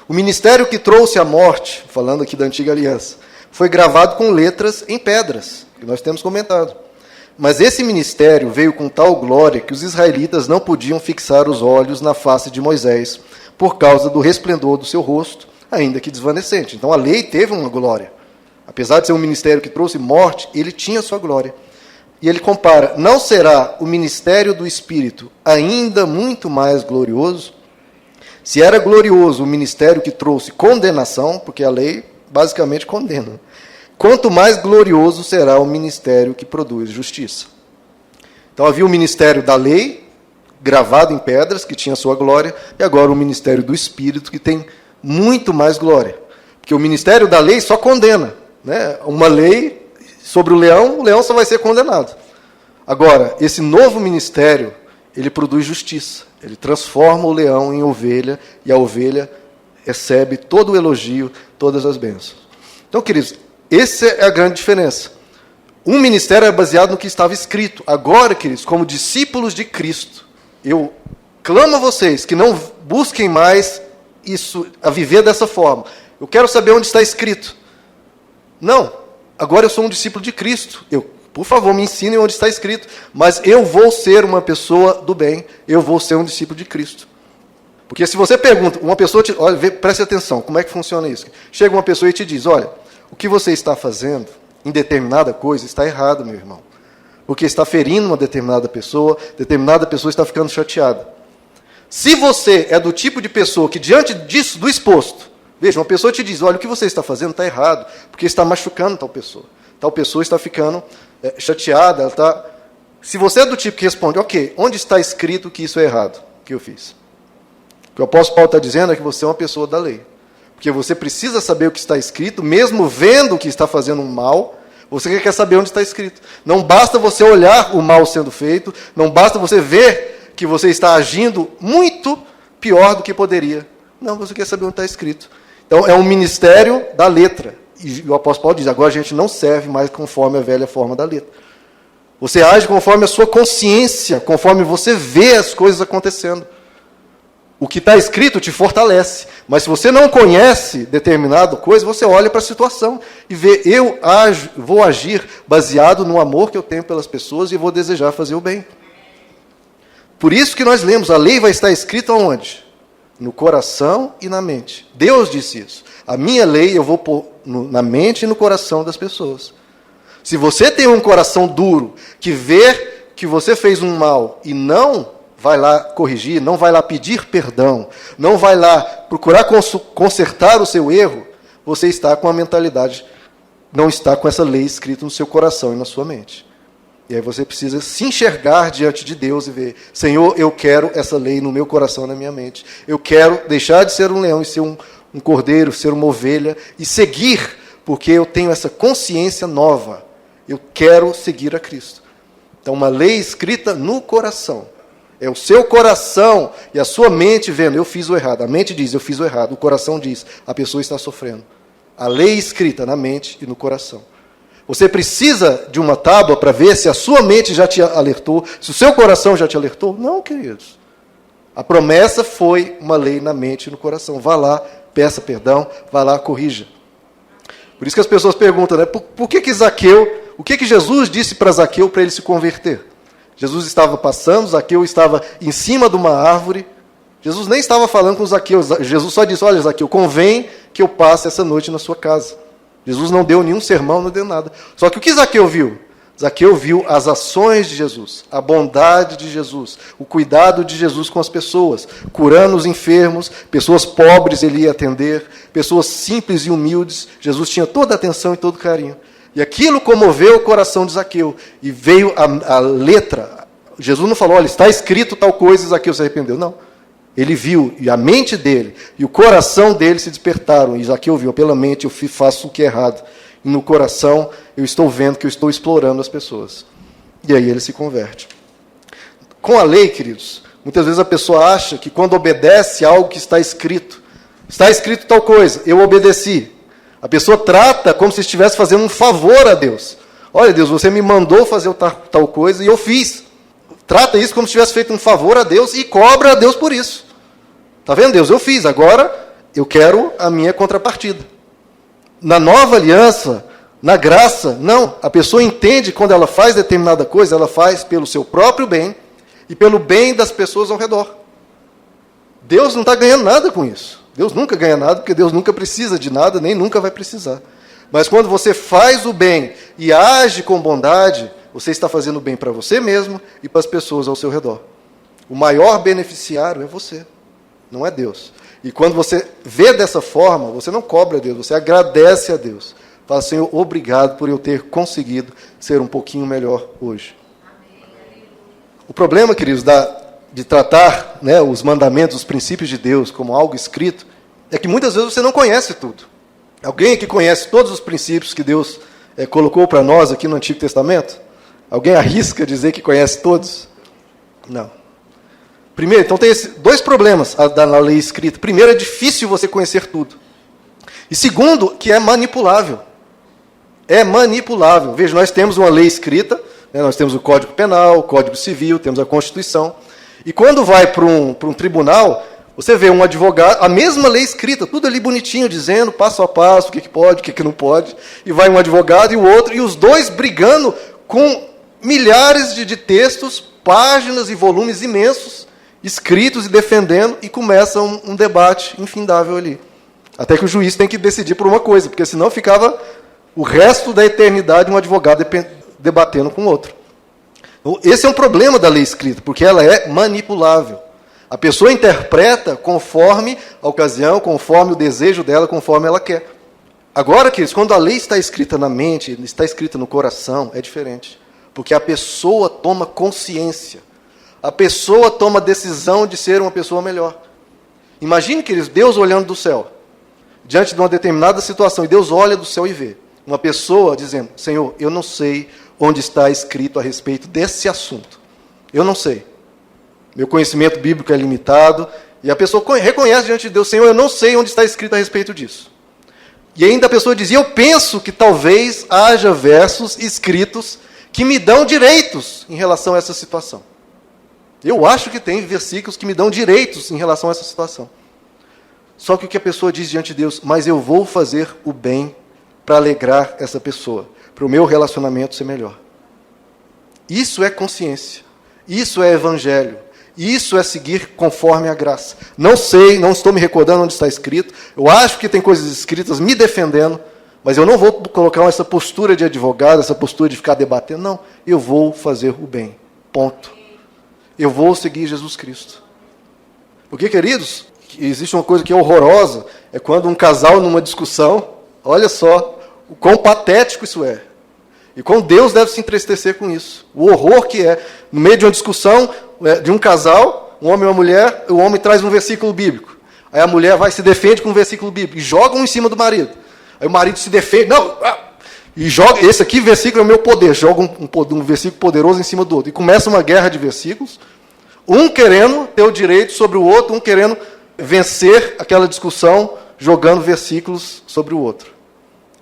O ministério que trouxe a morte, falando aqui da antiga aliança, foi gravado com letras em pedras, que nós temos comentado. Mas esse ministério veio com tal glória que os israelitas não podiam fixar os olhos na face de Moisés, por causa do resplendor do seu rosto, ainda que desvanecente. Então a lei teve uma glória. Apesar de ser um ministério que trouxe morte, ele tinha sua glória. E ele compara, não será o ministério do Espírito ainda muito mais glorioso? Se era glorioso o ministério que trouxe condenação, porque a lei basicamente condena, quanto mais glorioso será o ministério que produz justiça. Então havia o ministério da lei, gravado em pedras, que tinha sua glória, e agora o ministério do Espírito, que tem muito mais glória. Porque o ministério da lei só condena. Né? Uma lei sobre o leão só vai ser condenado. Agora, esse novo ministério, ele produz justiça. Ele transforma o leão em ovelha, e a ovelha recebe todo o elogio, todas as bênçãos. Então, queridos, essa é a grande diferença. Um ministério é baseado no que estava escrito. Agora, queridos, como discípulos de Cristo, eu clamo a vocês que não busquem mais isso, a viver dessa forma. Eu quero saber onde está escrito. Não, agora eu sou um discípulo de Cristo. Por favor, me ensinem onde está escrito. Mas eu vou ser uma pessoa do bem. Eu vou ser um discípulo de Cristo. Porque se você pergunta, uma pessoa, olha, preste atenção, como é que funciona isso? Chega uma pessoa e te diz, olha, o que você está fazendo em determinada coisa está errado, meu irmão. Porque está ferindo uma determinada pessoa está ficando chateada. Se você é do tipo de pessoa que, diante disso, do exposto, veja, uma pessoa te diz, olha, o que você está fazendo está errado, porque está machucando tal pessoa. Tal pessoa está ficando chateada. Ela está... Se você é do tipo que responde, ok, onde está escrito que isso é errado, que eu fiz? O que o apóstolo Paulo está dizendo é que você é uma pessoa da lei. Porque você precisa saber o que está escrito, mesmo vendo que está fazendo um mal, você quer saber onde está escrito. Não basta você olhar o mal sendo feito, não basta você ver que você está agindo muito pior do que poderia. Não, você quer saber onde está escrito. Então, é um ministério da letra. E o apóstolo Paulo diz, agora a gente não serve mais conforme a velha forma da letra. Você age conforme a sua consciência, conforme você vê as coisas acontecendo. O que está escrito te fortalece. Mas se você não conhece determinada coisa, você olha para a situação e vê, vou agir baseado no amor que eu tenho pelas pessoas e vou desejar fazer o bem. Por isso que nós lemos, a lei vai estar escrita onde? no coração e na mente. Deus disse isso. A minha lei eu vou pôr na mente e no coração das pessoas. Se você tem um coração duro, que vê que você fez um mal e não vai lá corrigir, não vai lá pedir perdão, não vai lá procurar consertar o seu erro, você está com a mentalidade, não está com essa lei escrita no seu coração e na sua mente. E aí você precisa se enxergar diante de Deus e ver, Senhor, eu quero essa lei no meu coração e na minha mente. Eu quero deixar de ser um leão e ser um cordeiro, ser uma ovelha e seguir, porque eu tenho essa consciência nova. Eu quero seguir a Cristo. Então, uma lei escrita no coração. É o seu coração e a sua mente vendo, eu fiz o errado. A mente diz, eu fiz o errado. O coração diz, a pessoa está sofrendo. A lei escrita na mente e no coração. Você precisa de uma tábua para ver se a sua mente já te alertou, se o seu coração já te alertou? Não, queridos. A promessa foi uma lei na mente e no coração. Vá lá, peça perdão, vá lá, corrija. Por isso que as pessoas perguntam, né, por que Zaqueu, o que Jesus disse para Zaqueu para ele se converter? Jesus estava passando, Zaqueu estava em cima de uma árvore. Jesus nem estava falando com Zaqueu. Jesus só disse, olha, Zaqueu, convém que eu passe essa noite na sua casa. Jesus não deu nenhum sermão, não deu nada. Só que o que Zaqueu viu? Zaqueu viu as ações de Jesus, a bondade de Jesus, o cuidado de Jesus com as pessoas, curando os enfermos, pessoas pobres ele ia atender, pessoas simples e humildes. Jesus tinha toda a atenção e todo o carinho. E aquilo comoveu o coração de Zaqueu. E veio a letra. Jesus não falou, olha, está escrito tal coisa e Zaqueu se arrependeu. Não. Ele viu, e a mente dele e o coração dele se despertaram. E Zaqueu viu, pela mente eu faço o que é errado. E no coração eu estou vendo que eu estou explorando as pessoas. E aí ele se converte. Com a lei, queridos, muitas vezes a pessoa acha que quando obedece a algo que está escrito tal coisa, eu obedeci. A pessoa trata como se estivesse fazendo um favor a Deus. Olha, Deus, você me mandou fazer tal coisa e eu fiz. Trata isso como se tivesse feito um favor a Deus e cobra a Deus por isso. Está vendo, Deus? Eu fiz, agora eu quero a minha contrapartida. Na nova aliança, na graça, não. A pessoa entende quando ela faz determinada coisa, ela faz pelo seu próprio bem e pelo bem das pessoas ao redor. Deus não está ganhando nada com isso. Deus nunca ganha nada, porque Deus nunca precisa de nada, nem nunca vai precisar. Mas quando você faz o bem e age com bondade, você está fazendo o bem para você mesmo e para as pessoas ao seu redor. O maior beneficiário é você, não é Deus. E quando você vê dessa forma, você não cobra a Deus, você agradece a Deus. Fala, Senhor, obrigado por eu ter conseguido ser um pouquinho melhor hoje. O problema, queridos, de tratar, né, os mandamentos, os princípios de Deus como algo escrito, é que muitas vezes você não conhece tudo. Alguém que conhece todos os princípios que Deus colocou para nós aqui no Antigo Testamento? Alguém arrisca dizer que conhece todos? Não. Primeiro, então tem dois problemas na lei escrita. Primeiro, é difícil você conhecer tudo. E segundo, que é manipulável. É manipulável. Veja, nós temos uma lei escrita, né, nós temos o Código Penal, o Código Civil, temos a Constituição. E quando vai para um tribunal, você vê um advogado, a mesma lei escrita, tudo ali bonitinho, dizendo passo a passo, o que pode, o que não pode. E vai um advogado e o outro, e os dois brigando com milhares de textos, páginas e volumes imensos, escritos e defendendo, e começa um debate infindável ali. Até que o juiz tem que decidir por uma coisa, porque senão ficava o resto da eternidade um advogado debatendo com o outro. Esse é um problema da lei escrita, porque ela é manipulável. A pessoa interpreta conforme a ocasião, conforme o desejo dela, conforme ela quer. Agora, queridos, quando a lei está escrita na mente, está escrita no coração, é diferente. Porque a pessoa toma consciência. A pessoa toma a decisão de ser uma pessoa melhor. Imagine, queridos, Deus olhando do céu, diante de uma determinada situação, e Deus olha do céu e vê uma pessoa dizendo, Senhor, eu não sei onde está escrito a respeito desse assunto. Eu não sei. Meu conhecimento bíblico é limitado. E a pessoa reconhece diante de Deus, Senhor, eu não sei onde está escrito a respeito disso. E ainda a pessoa dizia, eu penso que talvez haja versos escritos que me dão direitos em relação a essa situação. Eu acho que tem versículos que me dão direitos em relação a essa situação. Só que o que a pessoa diz diante de Deus, mas eu vou fazer o bem para alegrar essa pessoa, para o meu relacionamento ser melhor. Isso é consciência. Isso é evangelho. Isso é seguir conforme a graça. Não sei, não estou me recordando onde está escrito. Eu acho que tem coisas escritas me defendendo, mas eu não vou colocar essa postura de advogado, essa postura de ficar debatendo. Não, eu vou fazer o bem. Ponto. Eu vou seguir Jesus Cristo. Porque, queridos, existe uma coisa que é horrorosa, é quando um casal numa discussão, olha só o quão patético isso é. E como Deus deve se entristecer com isso. O horror que é, no meio de uma discussão de um casal, um homem e uma mulher, o homem traz um versículo bíblico. Aí a mulher vai e se defende com um versículo bíblico. E joga um em cima do marido. Aí o marido se defende, não, e joga, esse aqui versículo é o meu poder. Joga um versículo poderoso em cima do outro. E começa uma guerra de versículos. Um querendo ter o direito sobre o outro, um querendo vencer aquela discussão, jogando versículos sobre o outro.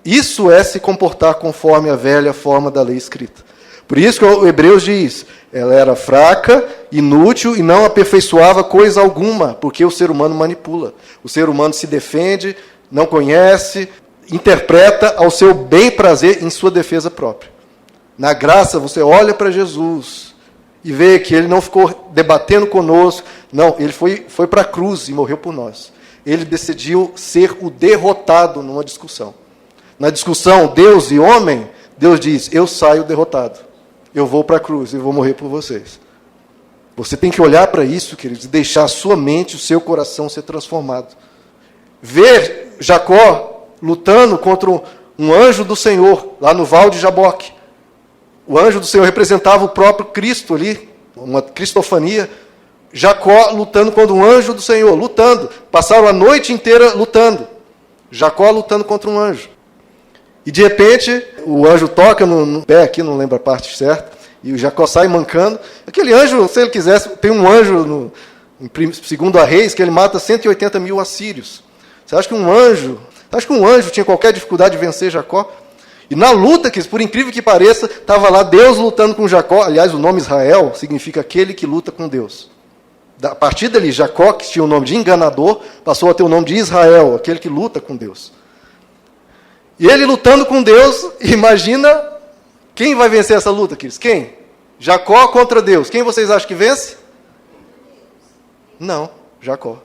Isso é se comportar conforme a velha forma da lei escrita. Por isso que o Hebreus diz, ela era fraca, inútil e não aperfeiçoava coisa alguma, porque o ser humano manipula. O ser humano se defende, não conhece, interpreta ao seu bem prazer em sua defesa própria. Na graça, você olha para Jesus e vê que ele não ficou debatendo conosco, não, ele foi para a cruz e morreu por nós. Ele decidiu ser o derrotado numa discussão. Na discussão Deus e homem, Deus diz, eu saio derrotado. Eu vou para a cruz e vou morrer por vocês. Você tem que olhar para isso, queridos, e deixar a sua mente, o seu coração ser transformado. Ver Jacó lutando contra um anjo do Senhor, lá no Val de Jaboque. O anjo do Senhor representava o próprio Cristo ali, uma cristofania. Jacó lutando contra um anjo do Senhor, lutando. Passaram a noite inteira lutando. Jacó lutando contra um anjo. E de repente, o anjo toca no pé aqui, não lembro a parte certa, e o Jacó sai mancando. Aquele anjo, se ele quisesse, tem um anjo, segundo a Reis, que ele mata 180 mil assírios. Você acha que um anjo tinha qualquer dificuldade de vencer Jacó? E na luta, que por incrível que pareça, estava lá Deus lutando com Jacó. Aliás, o nome Israel significa aquele que luta com Deus. A partir dali, Jacó, que tinha o nome de enganador, passou a ter o nome de Israel, aquele que luta com Deus. E ele lutando com Deus, imagina quem vai vencer essa luta, queridos? Quem? Jacó contra Deus. Quem vocês acham que vence? Não, Jacó.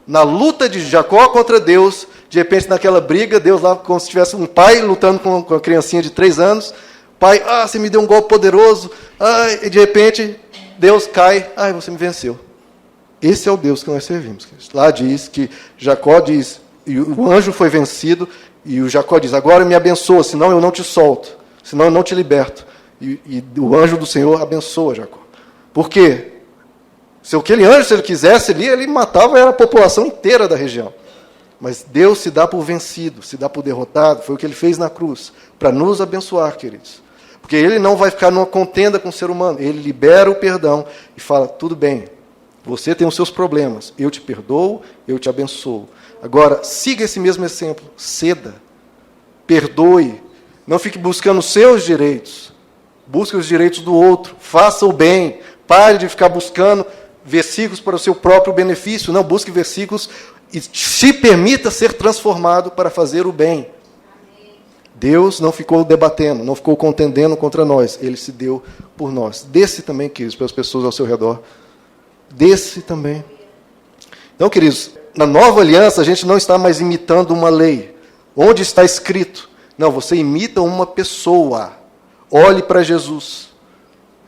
Na luta de Jacó contra Deus, de repente naquela briga, Deus lá como se tivesse um pai lutando com a criancinha de 3 anos. Pai, você me deu um golpe poderoso. E de repente, Deus cai. Você me venceu. Esse é o Deus que nós servimos. Queridos. Lá diz que Jacó diz, e o anjo foi vencido, e o Jacó diz, agora me abençoa, senão eu não te solto, senão eu não te liberto. E o anjo do Senhor abençoa Jacó. Por quê? Se aquele anjo, se ele quisesse ali, ele matava a população inteira da região. Mas Deus se dá por vencido, se dá por derrotado, foi o que ele fez na cruz, para nos abençoar, queridos. Porque ele não vai ficar numa contenda com o ser humano, ele libera o perdão e fala, tudo bem, você tem os seus problemas, eu te perdoo, eu te abençoo. Agora, siga esse mesmo exemplo, ceda, perdoe, não fique buscando os seus direitos, busque os direitos do outro, faça o bem, pare de ficar buscando versículos para o seu próprio benefício, não, busque versículos e se permita ser transformado para fazer o bem. Deus não ficou debatendo, não ficou contendendo contra nós, ele se deu por nós. Desce também, queridos, pelas pessoas ao seu redor. Desce também. Então, queridos, na nova aliança a gente não está mais imitando uma lei. Onde está escrito? Não, você imita uma pessoa. Olhe para Jesus.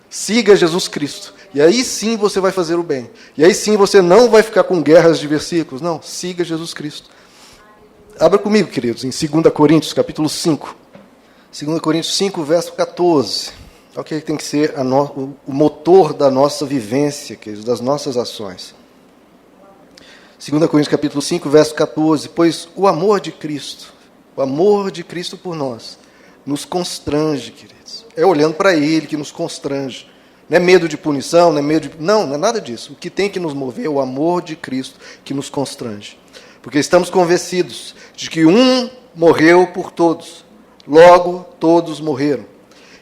Siga Jesus Cristo. E aí sim você vai fazer o bem. E aí sim você não vai ficar com guerras de versículos. Não, siga Jesus Cristo. Abra comigo, queridos, em 2 Coríntios, capítulo 5. 2 Coríntios 5, verso 14. É o que tem que ser o motor da nossa vivência, queridos, das nossas ações. 2 Coríntios, capítulo 5, verso 14. Pois o amor de Cristo por nós, nos constrange, queridos. É olhando para Ele que nos constrange. Não é medo de punição, não é medo de... Não é nada disso. O que tem que nos mover é o amor de Cristo que nos constrange. Porque estamos convencidos de que um morreu por todos, logo todos morreram.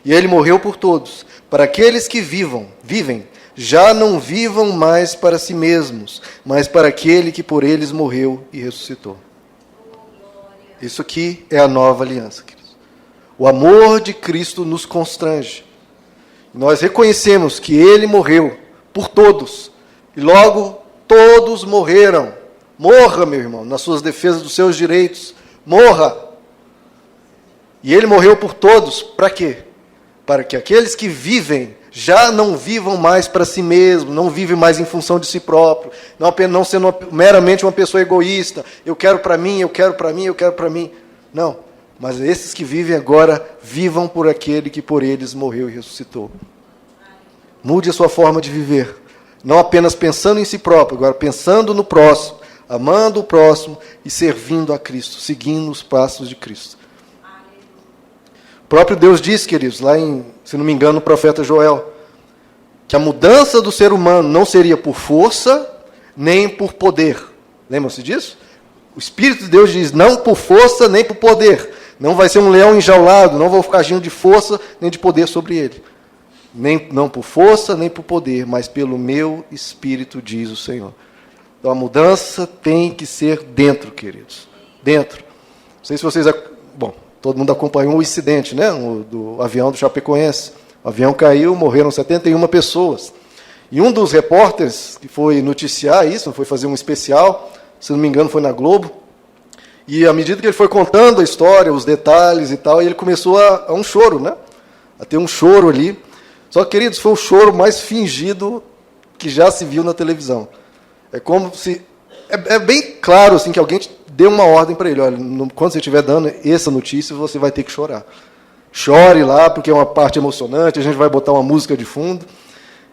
E ele morreu por todos, para aqueles que vivem, já não vivam mais para si mesmos, mas para aquele que por eles morreu e ressuscitou. Isso aqui é a nova aliança, queridos. O amor de Cristo nos constrange. Nós reconhecemos que ele morreu por todos. E logo todos morreram. Morra, meu irmão, nas suas defesas dos seus direitos. Morra. E ele morreu por todos. Para quê? Para que aqueles que vivem já não vivam mais para si mesmos, não vivem mais em função de si próprio, não sendo meramente uma pessoa egoísta, eu quero para mim, eu quero para mim, eu quero para mim. Não, mas esses que vivem agora, vivam por aquele que por eles morreu e ressuscitou. Mude a sua forma de viver, não apenas pensando em si próprio, agora pensando no próximo, amando o próximo e servindo a Cristo, seguindo os passos de Cristo. O próprio Deus diz, queridos, lá em, se não me engano, no profeta Joel, que a mudança do ser humano não seria por força, nem por poder. Lembram-se disso? O Espírito de Deus diz, não por força, nem por poder. Não vai ser um leão enjaulado, não vou ficar agindo de força, nem de poder sobre ele. Não por força, nem por poder, mas pelo meu Espírito, diz o Senhor. Então a mudança tem que ser dentro, queridos. Dentro. Não sei se vocês... Bom, todo mundo acompanhou o incidente, né? Do avião do Chapecoense. O avião caiu, morreram 71 pessoas. E um dos repórteres que foi noticiar isso, foi fazer um especial, se não me engano foi na Globo, e à medida que ele foi contando a história, os detalhes e tal, ele começou a um choro, né? A ter um choro ali. Só que, queridos, foi o choro mais fingido que já se viu na televisão. É como se... É bem claro assim, que alguém deu uma ordem para ele. Olha, quando você estiver dando essa notícia, você vai ter que chorar. Chore lá, porque é uma parte emocionante, a gente vai botar uma música de fundo.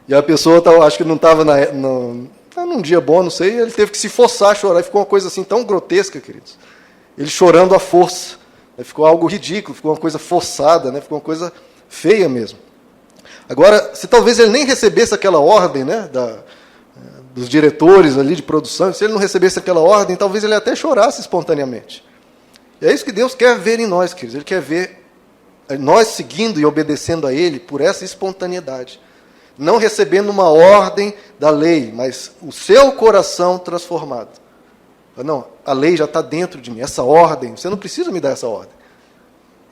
E a pessoa, acho que não estava num dia bom, não sei, ele teve que se forçar a chorar. E ficou uma coisa assim tão grotesca, queridos. Ele chorando à força. Ficou algo ridículo, ficou uma coisa forçada, né? Ficou uma coisa feia mesmo. Agora, se talvez ele nem recebesse aquela ordem, né, dos diretores ali de produção, se ele não recebesse aquela ordem, talvez ele até chorasse espontaneamente. E é isso que Deus quer ver em nós, queridos. Ele quer ver nós seguindo e obedecendo a Ele por essa espontaneidade. Não recebendo uma ordem da lei, mas o seu coração transformado. Não, a lei já está dentro de mim, essa ordem, você não precisa me dar essa ordem.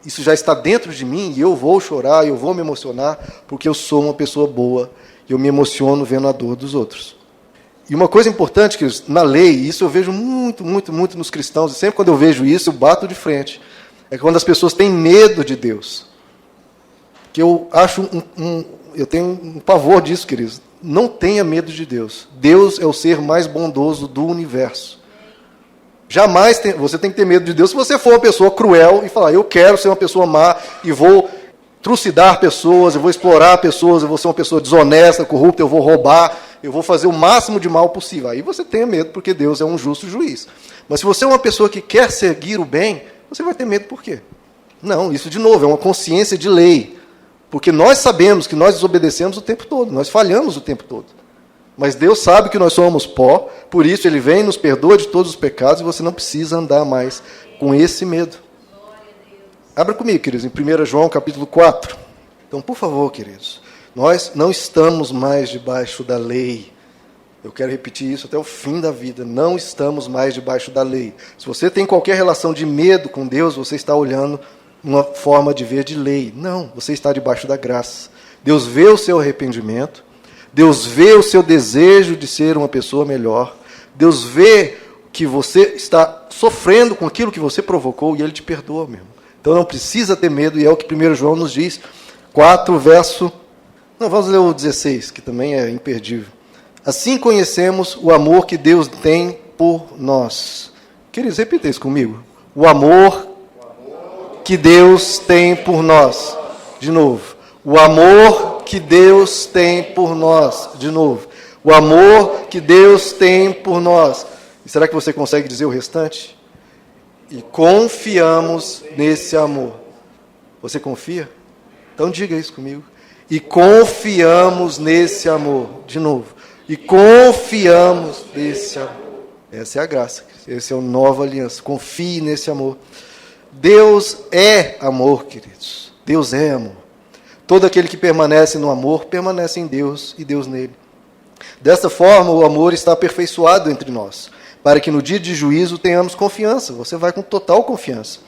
Isso já está dentro de mim e eu vou chorar, eu vou me emocionar, porque eu sou uma pessoa boa e eu me emociono vendo a dor dos outros. E uma coisa importante, que na lei, isso eu vejo muito, muito, muito nos cristãos, e sempre quando eu vejo isso, eu bato de frente, é quando as pessoas têm medo de Deus. Que eu acho eu tenho um pavor disso, queridos. Não tenha medo de Deus. Deus é o ser mais bondoso do universo. Jamais você tem que ter medo de Deus se você for uma pessoa cruel e falar, eu quero ser uma pessoa má e vou trucidar pessoas, eu vou explorar pessoas, eu vou ser uma pessoa desonesta, corrupta, eu vou roubar, eu vou fazer o máximo de mal possível. Aí você tenha medo, porque Deus é um justo juiz. Mas se você é uma pessoa que quer seguir o bem, você vai ter medo por quê? Não, isso de novo é uma consciência de lei. Porque nós sabemos que nós desobedecemos o tempo todo, nós falhamos o tempo todo. Mas Deus sabe que nós somos pó, por isso Ele vem e nos perdoa de todos os pecados, e você não precisa andar mais com esse medo. Abra comigo, queridos, em 1 João, capítulo 4. Então, por favor, queridos, nós não estamos mais debaixo da lei. Eu quero repetir isso até o fim da vida. Não estamos mais debaixo da lei. Se você tem qualquer relação de medo com Deus, você está olhando uma forma de ver de lei. Não, você está debaixo da graça. Deus vê o seu arrependimento. Deus vê o seu desejo de ser uma pessoa melhor. Deus vê que você está sofrendo com aquilo que você provocou e Ele te perdoa mesmo. Então não precisa ter medo, e é o que 1 João nos diz. 4, verso... Não, vamos ler o 16, que também é imperdível. Assim conhecemos o amor que Deus tem por nós. Queridos, repita isso comigo. O amor que Deus tem por nós. De novo. O amor que Deus tem por nós. De novo. O amor que Deus tem por nós. E será que você consegue dizer o restante? E confiamos nesse amor. Você confia? Então diga isso comigo. E confiamos nesse amor. De novo. E confiamos nesse amor. Essa é a graça. Essa é a nova aliança. Confie nesse amor. Deus é amor, queridos. Deus é amor. Todo aquele que permanece no amor, permanece em Deus e Deus nele. Dessa forma, o amor está aperfeiçoado entre nós, para que no dia de juízo tenhamos confiança. Você vai com total confiança,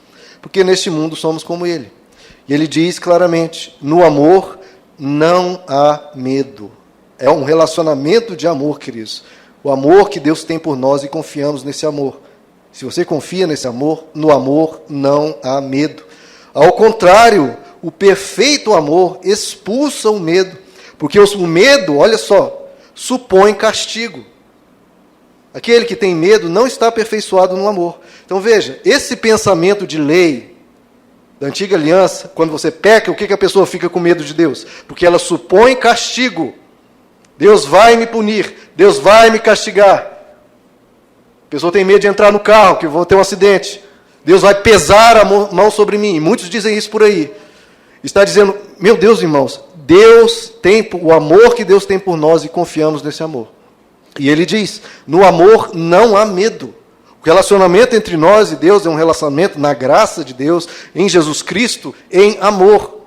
porque neste mundo somos como Ele. E Ele diz claramente, no amor não há medo. É um relacionamento de amor, queridos. O amor que Deus tem por nós e confiamos nesse amor. Se você confia nesse amor, no amor não há medo. Ao contrário, o perfeito amor expulsa o medo. Porque o medo, olha só, supõe castigo. Aquele que tem medo não está aperfeiçoado no amor. Então veja, esse pensamento de lei da antiga aliança, quando você peca, o que a pessoa fica com medo de Deus? Porque ela supõe castigo. Deus vai me punir, Deus vai me castigar. A pessoa tem medo de entrar no carro, que vou ter um acidente. Deus vai pesar a mão sobre mim. Muitos dizem isso por aí. Está dizendo, meu Deus, irmãos, Deus tem o amor que Deus tem por nós e confiamos nesse amor. E ele diz, no amor não há medo. O relacionamento entre nós e Deus é um relacionamento na graça de Deus, em Jesus Cristo, em amor.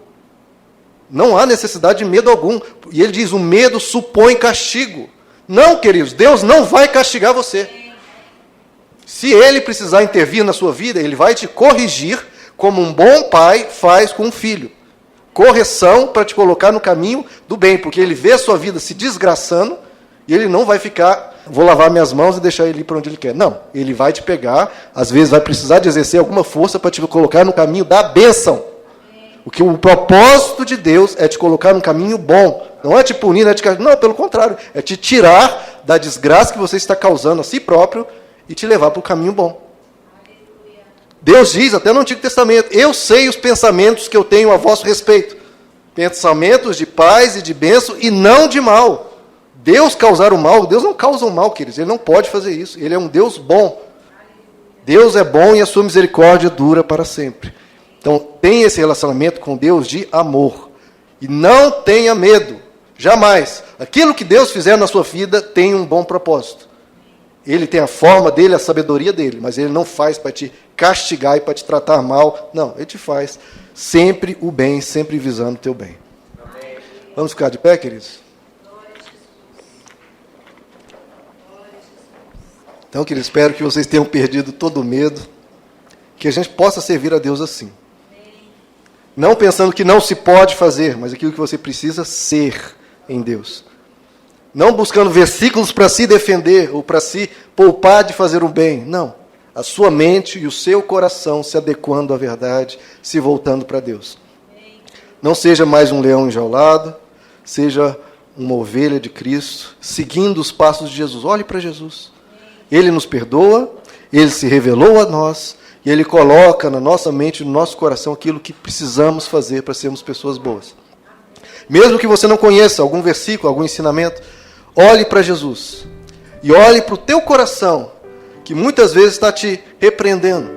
Não há necessidade de medo algum. E ele diz, o medo supõe castigo. Não, queridos, Deus não vai castigar você. Se ele precisar intervir na sua vida, ele vai te corrigir, como um bom pai faz com um filho. Correção para te colocar no caminho do bem, porque ele vê a sua vida se desgraçando, e ele não vai ficar, vou lavar minhas mãos e deixar ele ir para onde ele quer. Não, ele vai te pegar, às vezes vai precisar de exercer alguma força para te colocar no caminho da bênção. O propósito de Deus é te colocar no caminho bom. Não é te punir, não é te castigar. Não, pelo contrário. É te tirar da desgraça que você está causando a si próprio e te levar para o caminho bom. Deus diz, até no Antigo Testamento, eu sei os pensamentos que eu tenho a vosso respeito. Pensamentos de paz e de bênção e não de mal. Deus causar o mal, Deus não causa o mal, queridos. Ele não pode fazer isso. Ele é um Deus bom. Deus é bom e a sua misericórdia dura para sempre. Então, tenha esse relacionamento com Deus de amor. E não tenha medo. Jamais. Aquilo que Deus fizer na sua vida tem um bom propósito. Ele tem a forma dele, a sabedoria dele, mas ele não faz para te castigar e para te tratar mal. Não, ele te faz sempre o bem, sempre visando o teu bem. Amém. Vamos ficar de pé, queridos? Então, queridos, espero que vocês tenham perdido todo o medo, que a gente possa servir a Deus assim. Não pensando que não se pode fazer, mas aquilo que você precisa ser em Deus. Não buscando versículos para se defender ou para se poupar de fazer o bem. Não. A sua mente e o seu coração se adequando à verdade, se voltando para Deus. Não seja mais um leão enjaulado, seja uma ovelha de Cristo, seguindo os passos de Jesus. Olhe para Jesus. Ele nos perdoa, ele se revelou a nós, e ele coloca na nossa mente, no nosso coração, aquilo que precisamos fazer para sermos pessoas boas. Mesmo que você não conheça algum versículo, algum ensinamento, olhe para Jesus. E olhe para o teu coração, que muitas vezes está te repreendendo.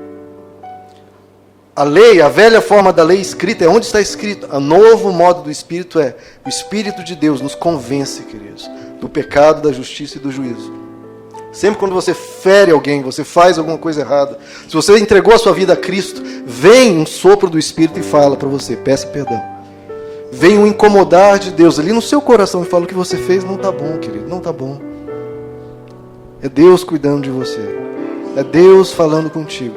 A lei, a velha forma da lei escrita, é onde está escrito. O novo modo do Espírito é, o Espírito de Deus nos convence, queridos, do pecado, da justiça e do juízo. Sempre quando você fere alguém, você faz alguma coisa errada, se você entregou a sua vida a Cristo, vem um sopro do Espírito e fala para você, peça perdão. Vem um incomodar de Deus ali no seu coração e fala, o que você fez não está bom, querido, não está bom. É Deus cuidando de você. É Deus falando contigo.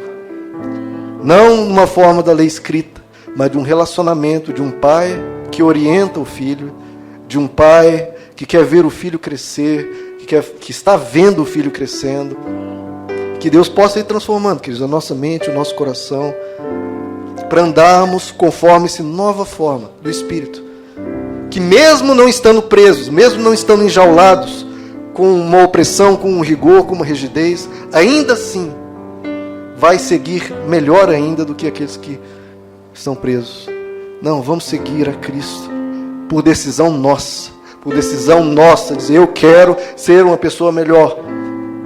Não uma forma da lei escrita, mas de um relacionamento de um pai que orienta o filho, de um pai que quer ver o filho crescer, que está vendo o filho crescendo. Que Deus possa ir transformando, queridos, a nossa mente, o nosso coração, para andarmos conforme essa nova forma do Espírito. Que mesmo não estando presos, mesmo não estando enjaulados, com uma opressão, com um rigor, com uma rigidez, ainda assim, vai seguir melhor ainda do que aqueles que estão presos. Não, vamos seguir a Cristo, por decisão nossa, dizer, eu quero ser uma pessoa melhor.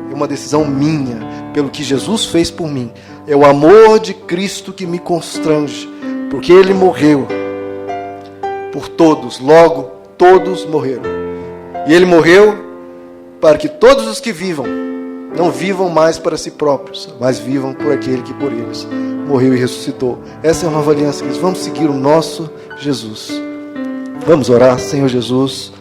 É uma decisão minha, pelo que Jesus fez por mim. É o amor de Cristo que me constrange, porque Ele morreu por todos, logo todos morreram. E Ele morreu para que todos os que vivam, não vivam mais para si próprios, mas vivam por aquele que por eles morreu e ressuscitou. Essa é a nova aliança, queridos. Vamos seguir o nosso Jesus. Vamos orar, Senhor Jesus.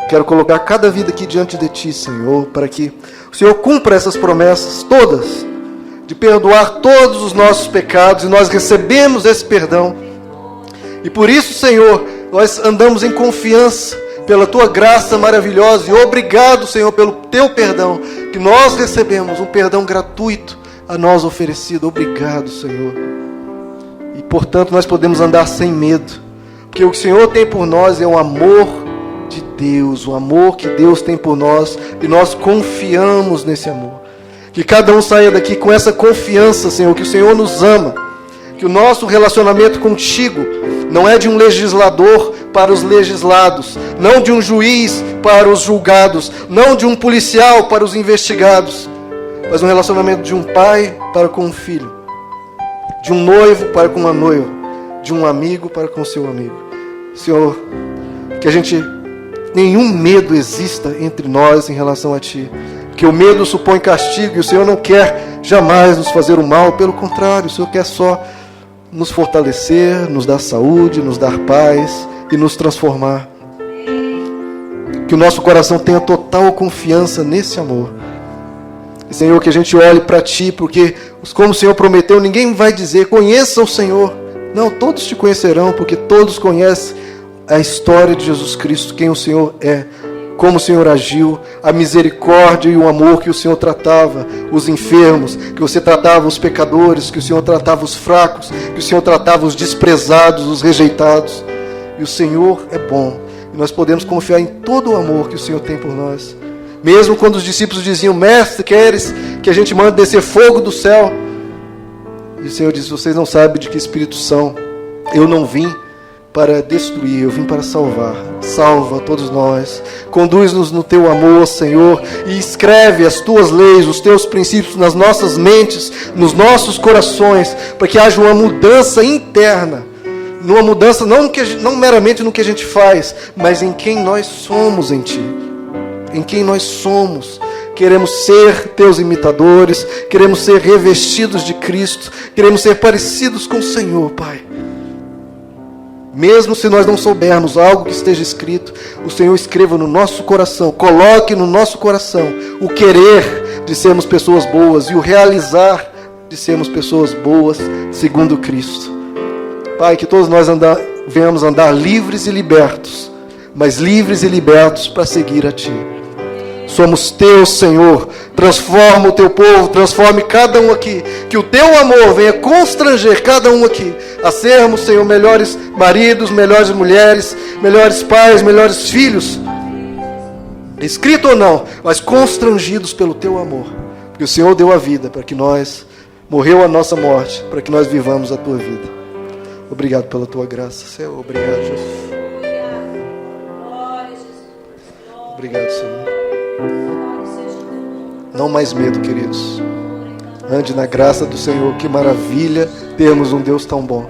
Quero colocar cada vida aqui diante de Ti, Senhor, para que o Senhor cumpra essas promessas todas, de perdoar todos os nossos pecados, e nós recebemos esse perdão. E por isso, Senhor, nós andamos em confiança, pela tua graça maravilhosa, e obrigado, Senhor, pelo teu perdão, que nós recebemos, um perdão gratuito a nós oferecido. Obrigado, Senhor. E, portanto, nós podemos andar sem medo, porque o que o Senhor tem por nós é o amor de Deus, o amor que Deus tem por nós, e nós confiamos nesse amor. Que cada um saia daqui com essa confiança, Senhor, que o Senhor nos ama, que o nosso relacionamento contigo não é de um legislador para os legislados, não de um juiz para os julgados, não de um policial para os investigados, mas um relacionamento de um pai para com um filho, de um noivo para com uma noiva, de um amigo para com seu amigo. Senhor, que nenhum medo exista entre nós em relação a Ti, porque o medo supõe castigo, e o Senhor não quer jamais nos fazer o mal, pelo contrário, o Senhor quer só nos fortalecer, nos dar saúde, nos dar paz e nos transformar. Que o nosso coração tenha total confiança nesse amor. E, Senhor, que a gente olhe para Ti, porque, como o Senhor prometeu, ninguém vai dizer, conheça o Senhor. Não, todos Te conhecerão, porque todos conhecem a história de Jesus Cristo, quem o Senhor é, como o Senhor agiu, a misericórdia e o amor que o Senhor tratava os enfermos, que você tratava os pecadores, que o Senhor tratava os fracos, que o Senhor tratava os desprezados, os rejeitados. E o Senhor é bom, e nós podemos confiar em todo o amor que o Senhor tem por nós. Mesmo quando os discípulos diziam, mestre, queres que a gente mande descer fogo do céu? E o Senhor diz, vocês não sabem de que espírito são. Eu não vim para destruir, eu vim para salvar. Salva todos nós, conduz-nos no teu amor, Senhor, e escreve as tuas leis, os teus princípios nas nossas mentes, nos nossos corações, para que haja uma mudança interna, uma mudança não meramente no que a gente faz, mas em quem nós somos em Ti, em quem nós somos. Queremos ser teus imitadores, queremos ser revestidos de Cristo, queremos ser parecidos com o Senhor, Pai. Mesmo se nós não soubermos algo que esteja escrito, o Senhor escreva no nosso coração, coloque no nosso coração o querer de sermos pessoas boas e o realizar de sermos pessoas boas segundo Cristo. Pai, que todos nós venhamos andar livres e libertos, mas livres e libertos para seguir a Ti. Somos Teus, Senhor. Transforma o Teu povo, transforme cada um aqui. Que o Teu amor venha constranger cada um aqui a sermos, Senhor, melhores maridos, melhores mulheres, melhores pais, melhores filhos. Escrito ou não, mas constrangidos pelo Teu amor. Porque o Senhor deu a vida para que nós, morreu a nossa morte, para que nós vivamos a Tua vida. Obrigado pela Tua graça, Senhor. Obrigado, Jesus. Obrigado, Senhor. Não mais medo, queridos. Ande na graça do Senhor. Que maravilha termos um Deus tão bom.